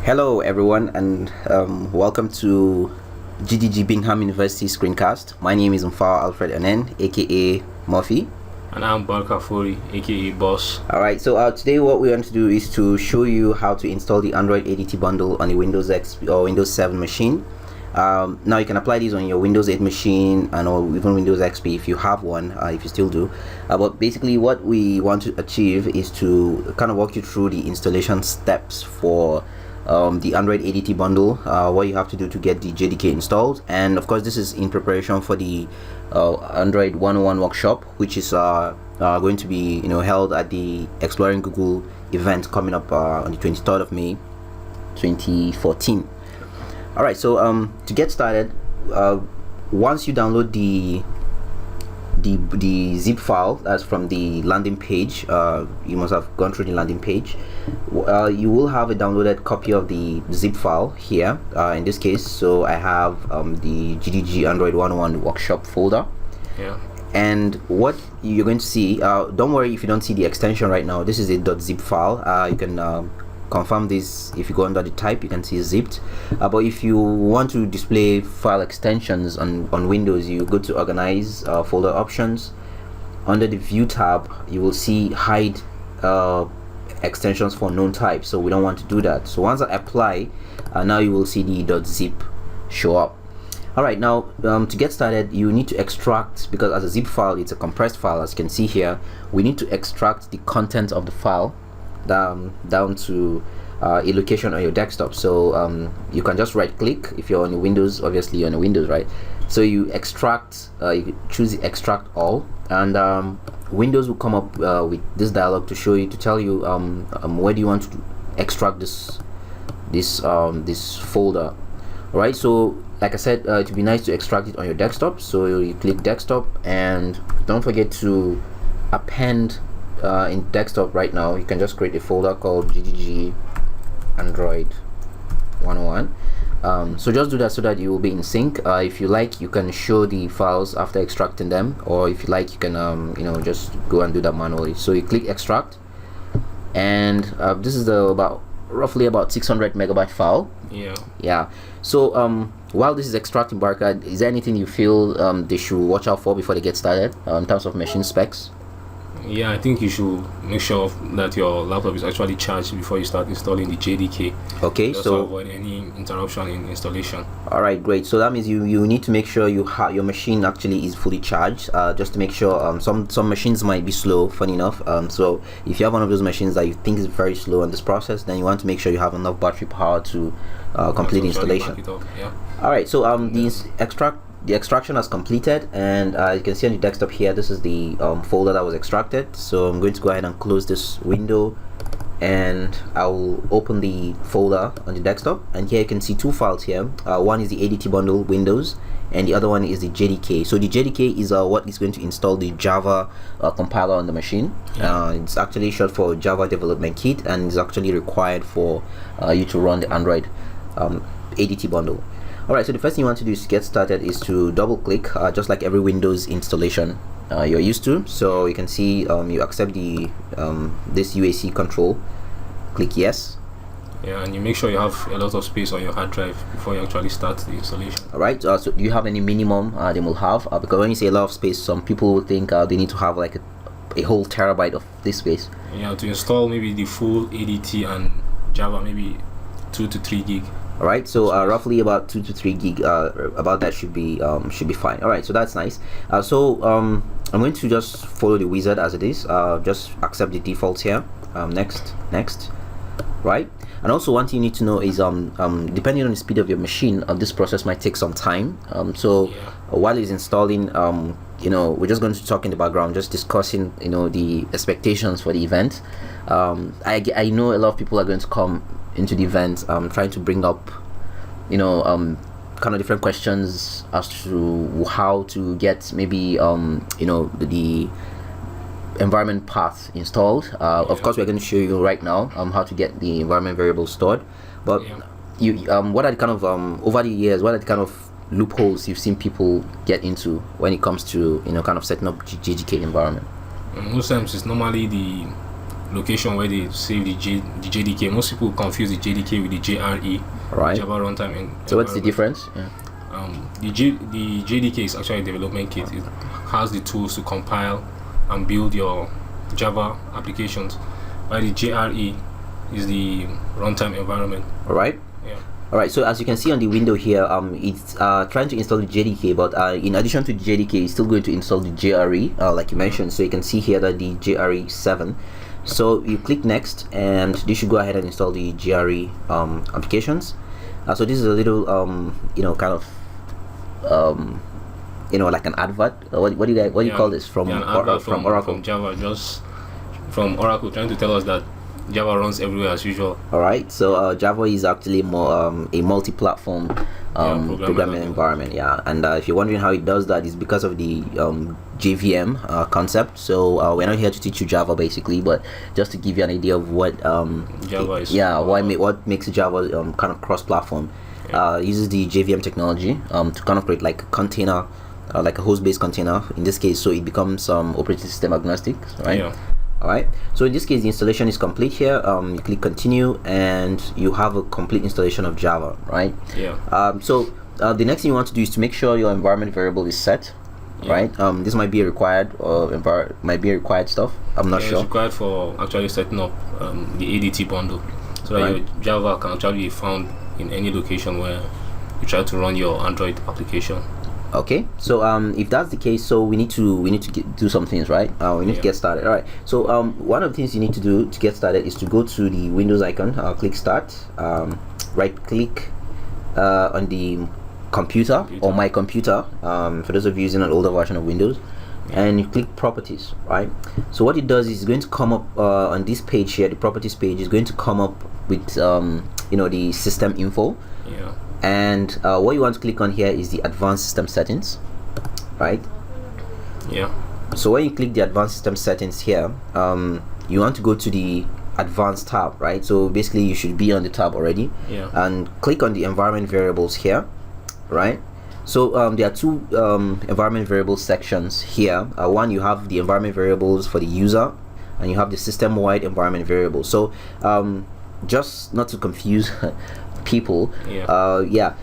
Hello everyone, and welcome to GDG Bingham University screencast. My name is Mfawa Alfred Onen, aka Murphy. And I'm Barka Fori, aka Boss. Alright, so today what we want to do is to show you how to install the Android ADT bundle on a Windows XP or Windows 7 machine. Now you can apply these on your Windows 8 machine and or even Windows XP if you have one, if you still do. But basically what we want to achieve is to kind of walk you through the installation steps for the Android ADT bundle, what you have to do to get the JDK installed, and of course this is in preparation for the Android 101 workshop, which is going to be held at the Exploring Google event coming up on the 23rd of May 2014. Alright, so to get started, once you download the zip file that's from the landing page, you must have gone through the landing page. You will have a downloaded copy of the zip file here, in this case. So I have the GDG Android 101 workshop folder. Yeah. And what you're going to see, don't worry if you don't see the extension right now. This is a .zip file. You can confirm this if you go under the type, you can see zipped. But if you want to display file extensions on Windows, you go to organize, folder options. Under the view tab you will see hide extensions for known types, so we don't want to do that. So once I apply, now you will see the .zip show up. Alright, now to get started you need to extract, because as a zip file it's a compressed file, as you can see here. We need to extract the content of the file down to a location on your desktop. So you can just right click if you're on Windows. Obviously you're on Windows, right? So you extract, you choose the extract all, and Windows will come up with this dialog to show you, to tell you where do you want to extract this folder. All right, so like I said, it would be nice to extract it on your desktop. So you click desktop, and don't forget to append in desktop. Right now you can just create a folder called GDG Android 101. So just do that so that you will be in sync. If you like, you can show the files after extracting them, or if you like, you can just go and do that manually. So you click extract, and this is the roughly about 600 megabyte file. Yeah. So while this is extracting, Barka, is there anything you feel they should watch out for before they get started in terms of machine specs? Yeah, I think you should make sure that your laptop is actually charged before you start installing the JDK. Okay, just so to avoid any interruption in installation. All right, great. So that means you need to make sure your machine actually is fully charged, just to make sure. Some machines might be slow, funny enough. So if you have one of those machines that you think is very slow in this process, then you want to make sure you have enough battery power to complete the installation. Yeah. All right, so the extraction has completed, and you can see on the desktop here, this is the folder that was extracted. So I'm going to go ahead and close this window, and I will open the folder on the desktop, and here you can see two files here. One is the ADT bundle Windows, and the other one is the JDK. So the JDK is what is going to install the Java compiler on the machine. It's actually short for Java Development Kit, and is actually required for you to run the Android ADT bundle. Alright, so the first thing you want to do is to get started is to double click, just like every Windows installation you're used to. So you can see you accept the this UAC control, click yes. Yeah, and you make sure you have a lot of space on your hard drive before you actually start the installation. Alright, so do you have any minimum they will have? Because when you say a lot of space, some people will think they need to have like a whole terabyte of this space. Yeah, to install maybe the full ADT and Java, maybe 2 to 3 gig. Alright, so roughly about 2 to 3 gig, about that should be fine. Alright, so that's nice. So I'm going to just follow the wizard as it is. Just accept the defaults here. Next, right? And also one thing you need to know is depending on the speed of your machine, this process might take some time. So while it's installing, we're just going to talk in the background, just discussing the expectations for the event. I know a lot of people are going to come into the event trying to bring up kind of different questions as to how to get maybe the environment path installed. Of course we're going to show you right now how to get the environment variable stored, but what are the kind of over the years, what are the kind of loopholes you've seen people get into when it comes to kind of setting up GDK environment? Most times it's normally the location where they save the JDK. Most people confuse the JDK with the JRE, right? Java Runtime. So what's the difference? Yeah. The JDK is actually a development kit. It has the tools to compile and build your Java applications, while the JRE is the runtime environment. All right. Yeah. All right. So as you can see on the window here, it's trying to install the JDK, but in addition to the JDK, it's still going to install the JRE, like you mentioned. So you can see here that the JRE 7. So you click next, and this should go ahead and install the JRE applications. So this is a little kind of like an advert. What do you call this from Oracle? From Java, just from Oracle, trying to tell us that Java runs everywhere as usual. All right. So Java is actually more a multi-platform programming environment. Yeah. And if you're wondering how it does that, it's because of the JVM concept. So we're not here to teach you Java basically, but just to give you an idea of what Java is. Yeah. What makes Java kind of cross-platform. Uses the JVM technology to kind of create like a container, like a host-based container in this case, so it becomes operating system agnostic, right? Yeah. All right. So in this case, the installation is complete here. You click continue, and you have a complete installation of Java, right? Yeah. So the next thing you want to do is to make sure your environment variable is set, right? This might be a required stuff. I'm not sure. It's required for actually setting up the ADT bundle, so that your Java can actually be found in any location where you try to run your Android application. Okay, so if that's the case, so we need to do some things, right? We need to get started. All right. So one of the things you need to do to get started is to go to the Windows icon, click Start, right click on the computer or My Computer, for those of you using an older version of Windows, and you click Properties, right? So what it does is it's going to come up on this page here, the Properties page is going to come up with the system info. Yeah. And what you want to click on here is the Advanced System Settings, right? Yeah. So when you click the Advanced System Settings here, you want to go to the Advanced tab, right? So basically you should be on the tab already. Yeah. And click on the Environment Variables here, right? So there are two environment variable sections here. One, you have the environment variables for the user, and you have the system-wide environment variables. So just not to confuse people,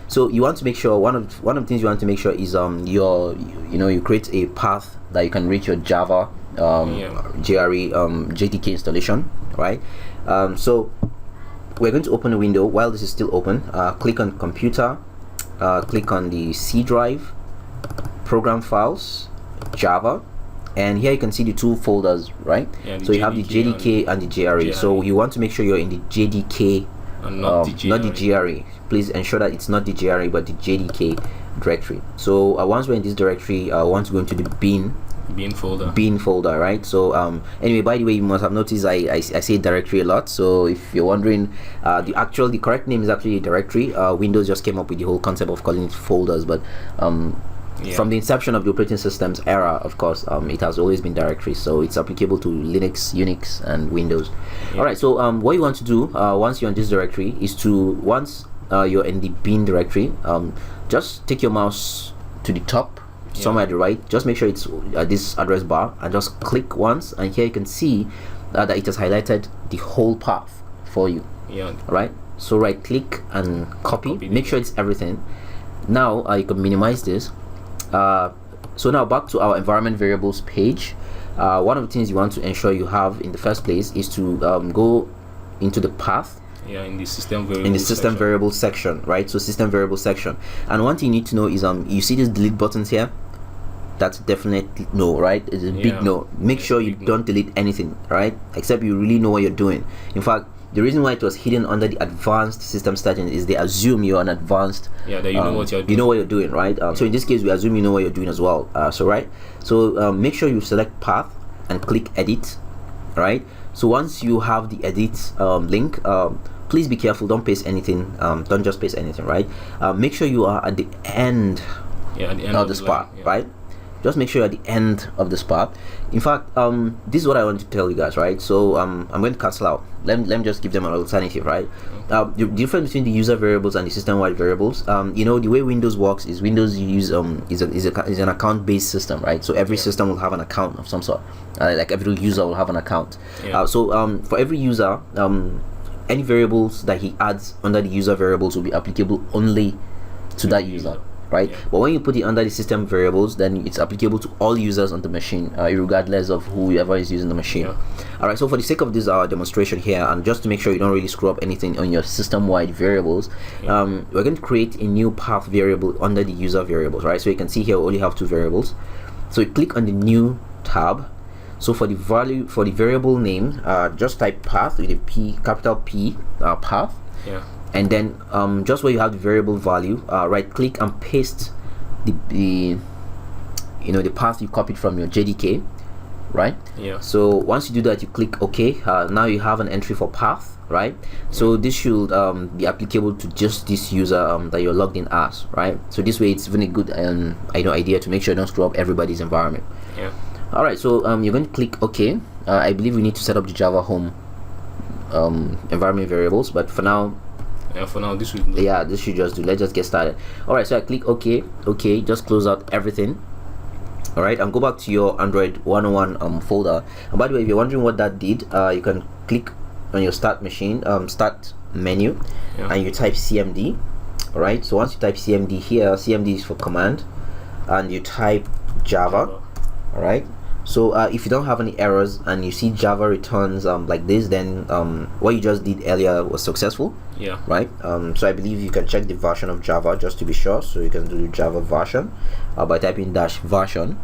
so you want to make sure one of the things you want to make sure is you create a path that you can reach your Java JRE JDK installation, right? So we're going to open a window. While this is still open, click on Computer, click on the C drive, Program Files, Java, and here you can see the two folders, right? So you have the JDK and the JRE. So you want to make sure you're in the JDK and not the JRE. Please ensure that it's not the JRE but the JDK directory. So once we're in this directory, I want to go into the bin folder, right? So anyway, by the way, you must have noticed I say directory a lot. So if you're wondering, the correct name is actually a directory. Windows just came up with the whole concept of calling it folders, but from the inception of the operating system's era, of course, it has always been directory, so it's applicable to Linux, Unix, and Windows. All right, so what you want to do once you're in this directory is to, once you're in the bin directory, just take your mouse to the top, somewhere at the right, just make sure it's this address bar, and just click once, and here you can see that it has highlighted the whole path for you. All right, so right click and copy, make sure it's everything. Now you can minimize this. So now back to our environment variables page. One of the things you want to ensure you have in the first place is to go into the path. In the system variable section, right? So system variable section. And one thing you need to know is you see these delete buttons here. That's definitely no, right? It's a big no. Make sure you don't delete anything, right? Except you really know what you're doing. In fact, the reason why it was hidden under the advanced system settings is they assume you're an advanced. That you know what you're doing. You know what you're doing, right? So in this case, we assume you know what you're doing as well. So make sure you select path and click edit, right? So once you have the edit link, please be careful. Don't paste anything. Don't just paste anything, right? Make sure you are at the end, at the end of this part, right? just make sure you're at the end of this part. In fact, this is what I want to tell you guys, right? So I'm going to cancel out. Let me just give them an alternative, right? The difference between the user variables and the system-wide variables, you know, the way Windows works is Windows use is an account-based system, right? So every system will have an account of some sort. Like every user will have an account. So for every user, any variables that he adds under the user variables will be applicable only to that user. Right, but when you put it under the system variables, then it's applicable to all users on the machine, regardless of whoever is using the machine. All right, so for the sake of this demonstration here, and just to make sure you don't really screw up anything on your system-wide variables, we're going to create a new path variable under the user variables. Right, so you can see here we only have two variables. So you click on the new tab. So for the variable name, just type path with a P, capital P, path. And then just where you have the variable value, right click and paste the path you copied from your JDK, right? So once you do that, you click OK. Now you have an entry for path, right? So this should be applicable to just this user that you're logged in as, right? So this way it's even a good idea to make sure you don't screw up everybody's environment. All right, so you're going to click OK. I believe we need to set up the Java home environment variables, but for now this should do. This should just do. Let's just get started. All right, so I click OK. Just close out everything. All right, and go back to your Android 101 folder. And by the way, if you're wondering what that did, you can click on your start machine, start menu, and you type CMD. All right, so once you type CMD here, CMD is for command, and you type Java. All right, so if you don't have any errors and you see Java returns like this, then what you just did earlier was successful. Right. So I believe you can check the version of Java just to be sure. So you can do Java version by typing -version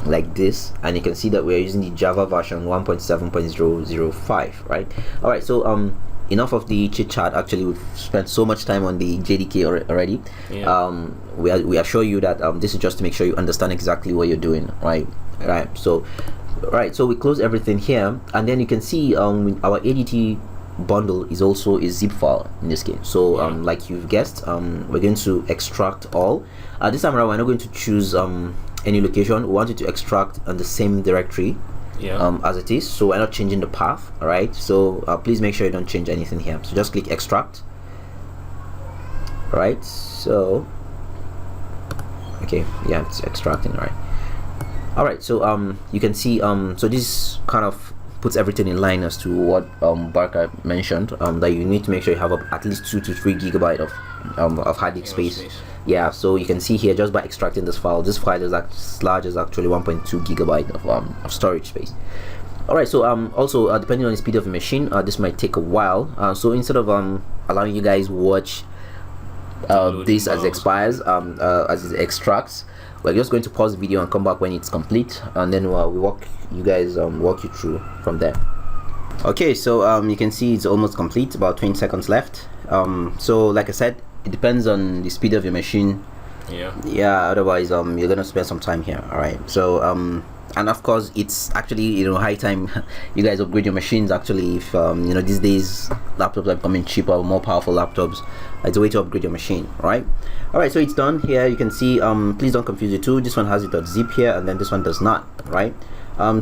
like this, and you can see that we're using the Java version 1.7.005. right? All right, so enough of the chit chat. Actually, we've spent so much time on the JDK already. We assure you that this is just to make sure you understand exactly what you're doing, right? So we close everything here, and then you can see our ADT bundle is also a zip file in this case. So like you've guessed, we're going to extract all. This time around, we're not going to choose any location. We want it to extract on the same directory as it is, so we're not changing the path. All right, so please make sure you don't change anything here. So just click extract. All right, so it's extracting. All right, so you can see so this kind of puts everything in line as to what Barka mentioned, that you need to make sure you have at least 2 to 3 gigabyte of hard disk space. So you can see here, just by extracting this file is as large as actually 1.2 gigabyte of storage space. All right, so also depending on the speed of the machine, this might take a while. So instead of allowing you guys watch this as it expires, as it extracts, we're just going to pause the video and come back when it's complete, and then we walk you through from there. Okay, so you can see it's almost complete, about 20 seconds left. So like I said, it depends on the speed of your machine. Otherwise you're gonna spend some time here. All right, so and of course it's actually high time you guys upgrade your machines. Actually, if these days laptops are becoming cheaper, more powerful laptops, it's a way to upgrade your machine. All right, so it's done. Here you can see, please don't confuse the two. This one has it .zip here, and then this one does not. Right.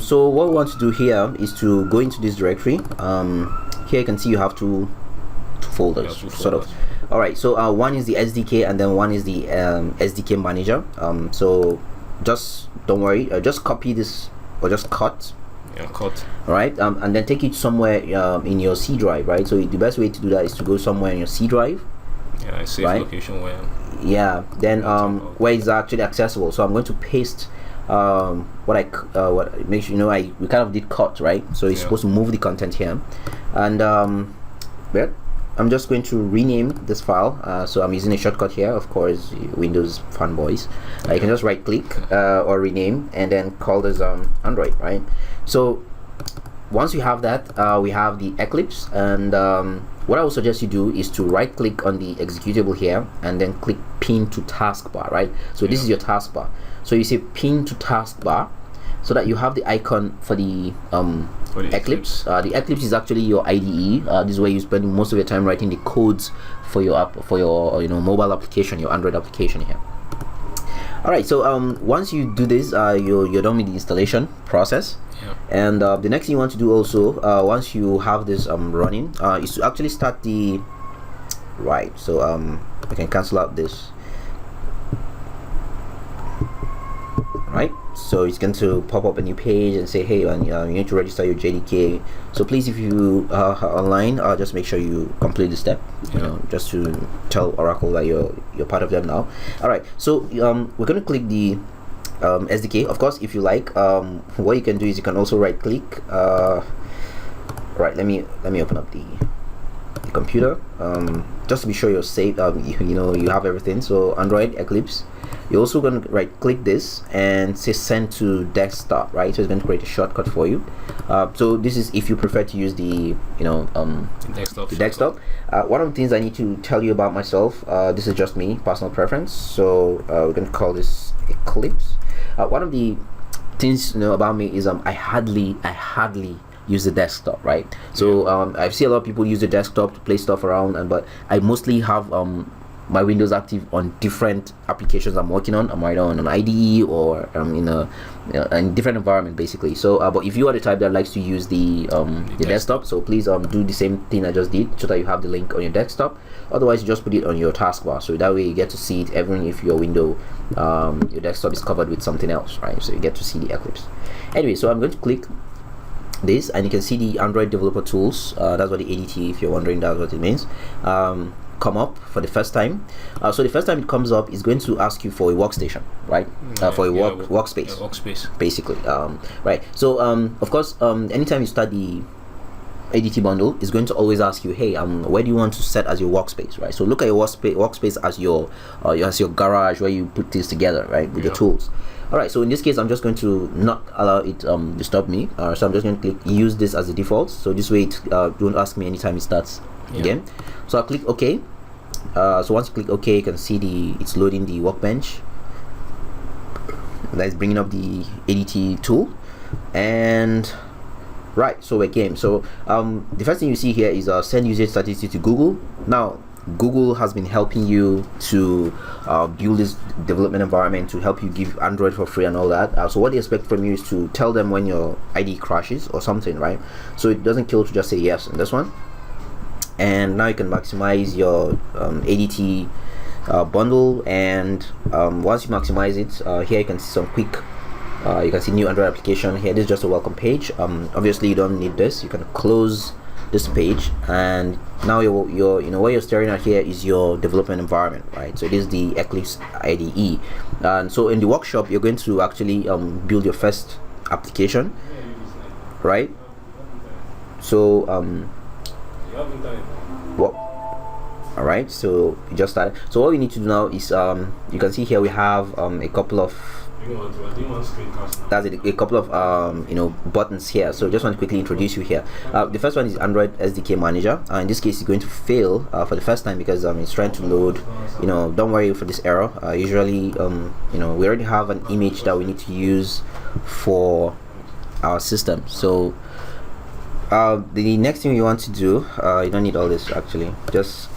So what we want to do here is to go into this directory. Here you can see you have two folders, sort of. All right, so one is the SDK, and then one is the SDK manager. So just don't worry, just copy this or just cut. All right, and then take it somewhere in your C drive. Right, so the best way to do that is to go somewhere in your C drive. Safe location where. Then where it's actually accessible. So I'm going to paste what make sure we kind of did cut, right? So it's supposed to move the content here, and I'm just going to rename this file. So I'm using a shortcut here, of course, Windows fanboys. You can just right click or rename, and then call this Android, right? So once you have that, we have the Eclipse, and what I would suggest you do is to right click on the executable here, and then click pin to taskbar, right? So this is your taskbar. So you say pin to taskbar, so that you have the icon for the Eclipse. The Eclipse is actually your IDE. This is where you spend most of your time writing the codes for your app, for your mobile application, your Android application here. All right, so once you do this, you're done with the installation process. Yeah. And the next thing you want to do also, once you have this running, is to actually start the right. So I can cancel out this. Right, so it's going to pop up a new page and say, hey, you need to register your JDK. So please, if you are online, just make sure you complete the step, just to tell Oracle that you're part of them now. All right, so we're going to click the SDK. Of course, if you like, what you can do is you can also right click. Right, let me open up the computer, just to be sure you're safe. You have everything. So Android, Eclipse. You're also going to right click this and say send to desktop, right? So it's going to create a shortcut for you. So this is if you prefer to use the desktop. One of the things I need to tell you about myself, this is just me, personal preference. So we're going to call this Eclipse. One of the things about me is I hardly use the desktop, right? So I see a lot of people use the desktop to play stuff around, but I mostly have my Windows active on different applications I'm working on. I'm either on an IDE or in a different environment, basically. So but if you are the type that likes to use the desktop, so please do the same thing I just did, so that you have the link on your desktop. Otherwise, you just put it on your taskbar, so that way you get to see it even if your window your desktop is covered with something else, right? So you get to see the Eclipse. Anyway, so I'm going to click this, and you can see the Android developer tools. That's what the ADT, if you're wondering, that's what it means. Come up for the first time. So the first time it comes up is going to ask you for a workstation, right? For a workspace. Workspace, basically. Right. So of course, anytime you start the ADT bundle, is going to always ask you, hey, where do you want to set as your workspace, right? So look at your workspace as your garage where you put things together, right, with your tools. All right, so in this case, I'm just going to not allow it disturb me. So I'm just going to click use this as the default. So this way, it don't ask me anytime it starts again. So I'll click OK. So once you click OK, you can see it's loading the workbench. That's bringing up the ADT tool, and right. So we're game. So the first thing you see here is send usage statistics to Google. Now, Google has been helping you to build this development environment to help you give Android for free and all that. So what they expect from you is to tell them when your IDE crashes or something, right? So it doesn't kill to just say yes on this one. And now you can maximize your ADT bundle, and once you maximize it, here you can see some quick. You can see new Android application here. This is just a welcome page. Obviously, you don't need this. You can close this page, and now what you're staring at here is your development environment, right? So this is the Eclipse IDE, and so in the workshop you're going to actually build your first application, right? So all right, so you just started. So all we need to do now is you can see here we have a couple of a couple of buttons here. So just want to quickly introduce you here. The first one is Android SDK Manager. In this case, it's going to fail for the first time because it's trying to load. Don't worry for this error. Usually, we already have an image that we need to use for our system. So the next thing you want to do, you don't need all this actually. Just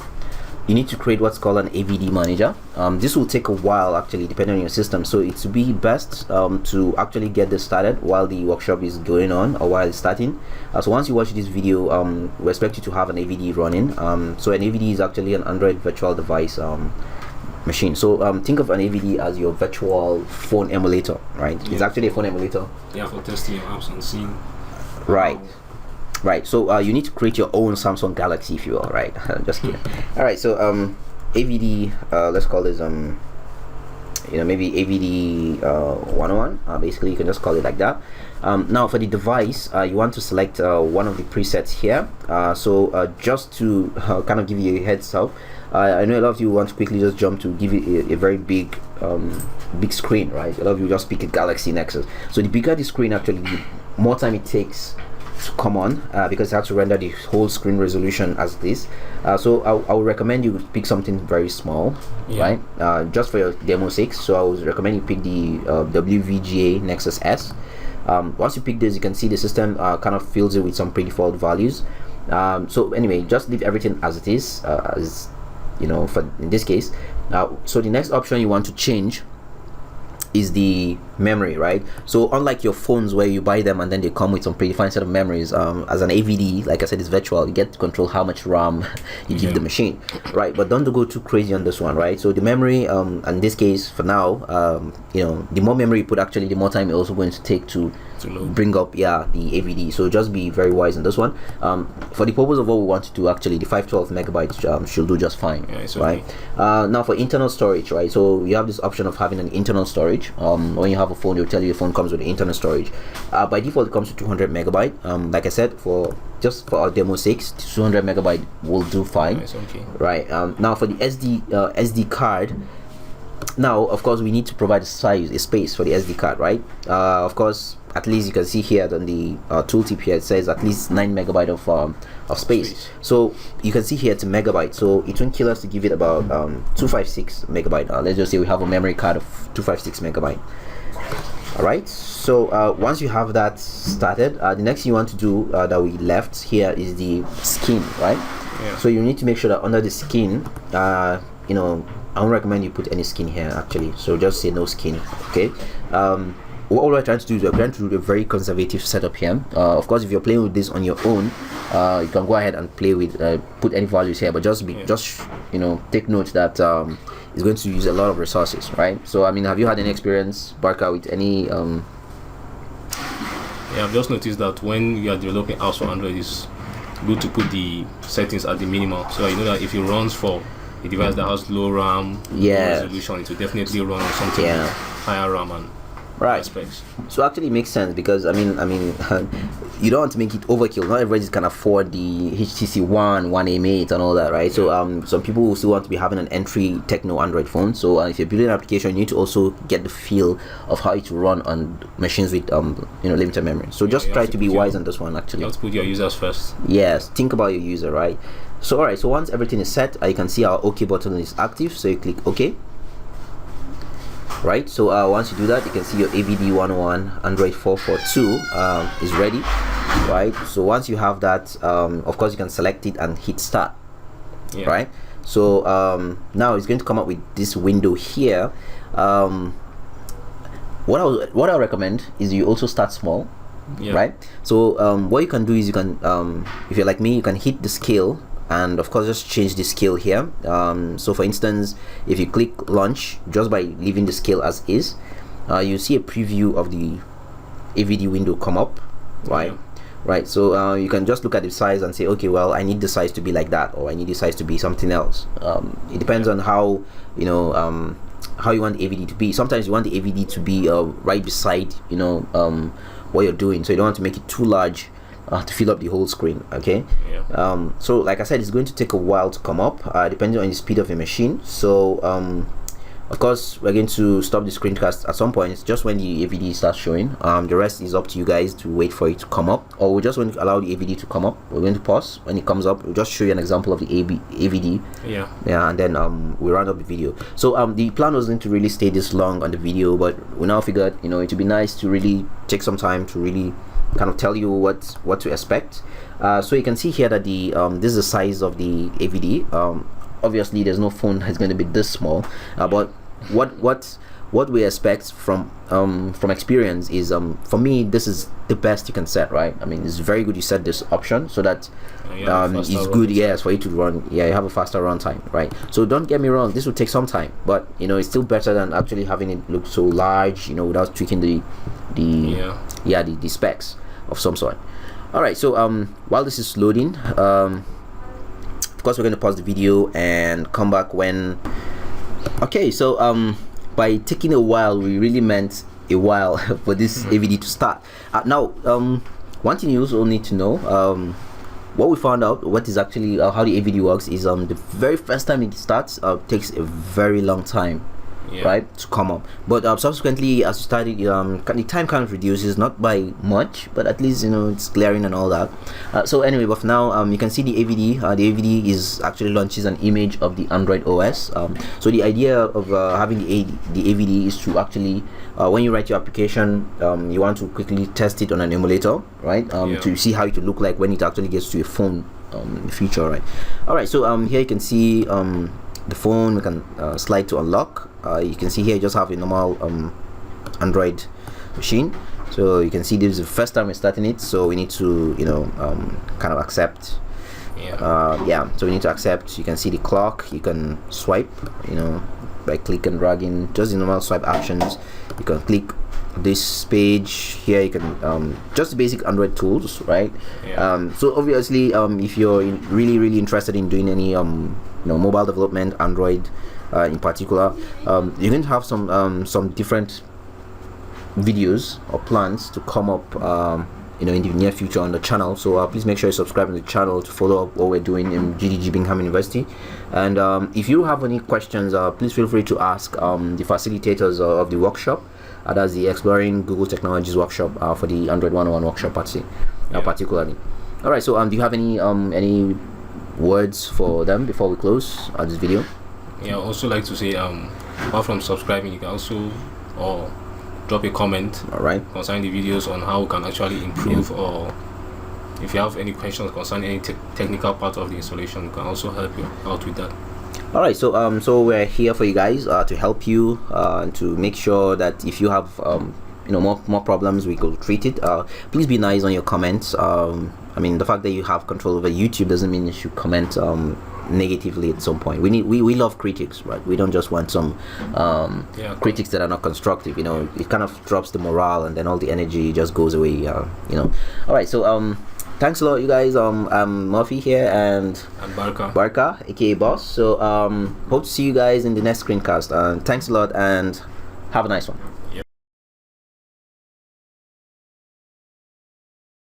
you need to create what's called an AVD manager. This will take a while actually, depending on your system. So it's be best to actually get this started while the workshop is going on or while it's starting. So once you watch this video, we expect you to have an AVD running. So an AVD is actually an Android virtual device machine. So think of an AVD as your virtual phone emulator, right? It's actually a phone emulator. Yeah, for testing your apps and seeing. Right. Right, so you need to create your own Samsung Galaxy, if you will, right? Just kidding. All right, so AVD, let's call this maybe AVD 101. Basically, you can just call it like that. Now, for the device, you want to select one of the presets here. So just to kind of give you a heads up, I know a lot of you want to quickly just jump to give it a very big screen, right? A lot of you just pick a Galaxy Nexus. So the bigger the screen, actually, the more time it takes to come on, because it has to render the whole screen resolution as this. So I would recommend you pick something very small, right? Just for your demo sake. So I would recommend you pick the WVGA Nexus S. Once you pick this, you can see the system kind of fills it with some pre-default values. So anyway, just leave everything as it is, for in this case. So the next option you want to change is the memory, right? So unlike your phones where you buy them and then they come with some predefined set of memories, as an AVD, like I said, it's virtual. You get to control how much RAM you give the machine, right? But don't go too crazy on this one, right? So the memory, in this case, for now, the more memory you put, actually, the more time it's also going to take to bring up, the AVD. So just be very wise on this one. For the purpose of what we want to do, actually, the 512 megabytes should do just fine, right? Now for internal storage, right? So you have this option of having an internal storage. When you have a phone, they'll tell you your phone comes with internal storage. By default, it comes with 200 megabyte. Like I said, for our demo 6, 200 megabyte will do fine. Right. Now for the SD card. Now, of course, we need to provide a space for the SD card, right? Of course, at least you can see here on the tooltip here, it says at least 9 megabyte of space. So you can see here it's a megabyte. So it won't kill us to give it about 256 megabyte. Let's just say we have a memory card of 256 megabyte. All right. So once you have that started, the next thing you want to do that we left here is the skin, right? So you need to make sure that under the skin, I don't recommend you put any skin here actually, so just say no skin. Okay. What we're trying to do is we're trying to do a very conservative setup here. Of course, if you're playing with this on your own, you can go ahead and play with put any values here, but just take note that it's going to use a lot of resources, right? So I mean, have you had any experience, Barka, with any I've just noticed that when you are developing apps for Android, it's good to put the settings at the minimum, so you know that if it runs for a device that has low RAM, low resolution, it will definitely run on something with higher RAM and specs. So actually it makes sense, because I mean you don't want to make it overkill. Not everybody can afford the HTC One M8 and all that, right? So some people will still want to be having an entry techno Android phone. So if you're building an application, you need to also get the feel of how it will run on machines with limited memory. So just try to be wise on this one. Actually, you have to put your users first. Yes, think about your user, right? So alright, so once everything is set, you can see our OK button is active, so you click OK. Right, so once you do that, you can see your AVD 101 Android 442 is ready. Right, so once you have that, of course you can select it and hit start. Right, so now it's going to come up with this window here. What I recommend is you also start small. Right, so what you can do is you can if you're like me, you can hit the scale and of course just change the scale here. So for instance, if you click launch, just by leaving the scale as is, you see a preview of the AVD window come up, right? So you can just look at the size and say, okay, well, I need the size to be like that, or I need the size to be something else. It depends on how how you want the AVD to be. Sometimes you want the AVD to be right beside what you're doing, so you don't want to make it too large to fill up the whole screen. Okay. So like I said, it's going to take a while to come up, depending on the speed of your machine. So of course we're going to stop the screencast at some point. It's just when the AVD starts showing. The rest is up to you guys to wait for it to come up, or we're just going to allow the AVD to come up. We're going to pause when it comes up. We'll just show you an example of the AVD, and then we round up the video. So the plan wasn't to really stay this long on the video, but we now figured it would be nice to really take some time to really kind of tell you what to expect. So you can see here that the this is the size of the AVD. Obviously there's no phone that's going to be this small, but what we expect from experience is for me, this is the best you can set, right? I mean, it's very good you set this option so that it's good, yes, for you to run, you have a faster run time, right? So don't get me wrong, this will take some time, but it's still better than actually having it look so large, without tweaking the specs of some sort. All right, so while this is loading, of course we're going to pause the video and come back when. Okay, so by taking a while, we really meant a while for this AVD to start. Now one thing you also need to know, what we found out, what is actually how the AVD works is the very first time it starts takes a very long time, right, to come up. But subsequently, as you started, the time kind of reduces, not by much, but at least it's clearing and all that. So anyway, but for now, you can see the AVD. The AVD is actually launches an image of the Android OS. So the idea of having the AVD is to actually, when you write your application, you want to quickly test it on an emulator, right? To see how it will look like when it actually gets to a phone in the future, right? All right. So here you can see the phone. We can slide to unlock. You can see here you just have a normal Android machine. So you can see this is the first time we're starting it, so we need to kind of accept. So we need to accept. You can see the clock. You can swipe by click and dragging, just the normal swipe actions. You can click this page here. You can just the basic Android tools, right? So obviously if you're really interested in doing any mobile development, Android in particular, you're going to have some different videos or plans to come up in the near future on the channel. So please make sure you subscribe to the channel to follow up what we're doing in GDG Bingham University. And if you have any questions, please feel free to ask the facilitators of the workshop. That's the Exploring Google Technologies workshop for the Android 101 workshop particularly. All right, so do you have any words for them before we close this video? I also like to say, apart from subscribing, you can also drop a comment concerning the videos on how we can actually improve, or if you have any questions concerning any technical part of the installation, we can also help you out with that. All right, so we're here for you guys to help you to make sure that if you have more problems, we will treat it. Please be nice on your comments. The fact that you have control over YouTube doesn't mean you should comment negatively at some point. We love critics, right? We don't just want some critics that are not constructive. It kind of drops the morale, and then all the energy just goes away. All right, so thanks a lot, you guys. I'm Murphy here, and Barka, aka Boss. So hope to see you guys in the next screencast. Thanks a lot, and have a nice one.